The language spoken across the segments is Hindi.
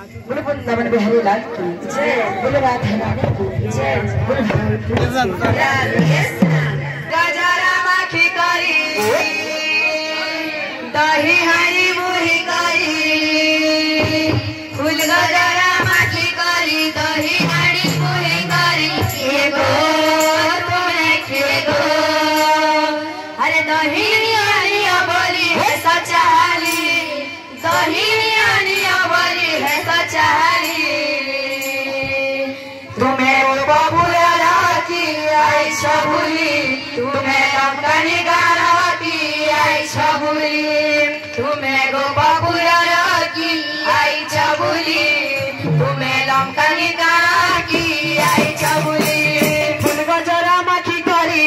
बोल वृंदावन बिहारी लाल की जय, बोल राधा रानी की जय, बोल गजरा माखी करी दही हरी मुही करी फूल गजरा माखी करी दही हरी मुही करी खेगो तुम्हें खेगो अरे दही आनिया बोली है सचाली दही आनिया बोली है सचाली तुम्हें बबुला राती आई छबुली तुम्हें लंकनी गाती आई छबुली तुम्हें गो बबुला राती आई छबुली तुम्हें लंकनी गाती आई छबुली फूल गजरा माखी करी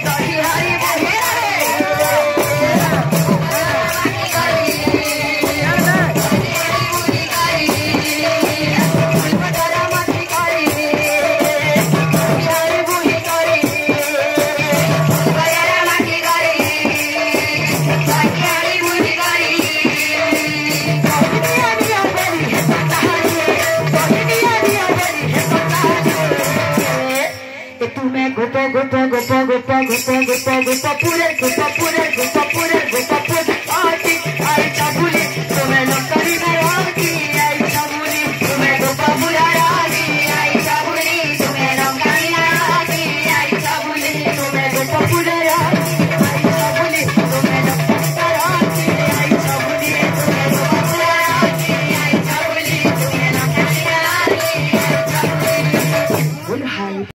दही हरी मुही गुप्पा गुप्पा गुप्पा गुप्पा गुप्पा गुप्पा गुप्पा पूरे गुप्पा पूरे गुप्पा पूरे गुप्पा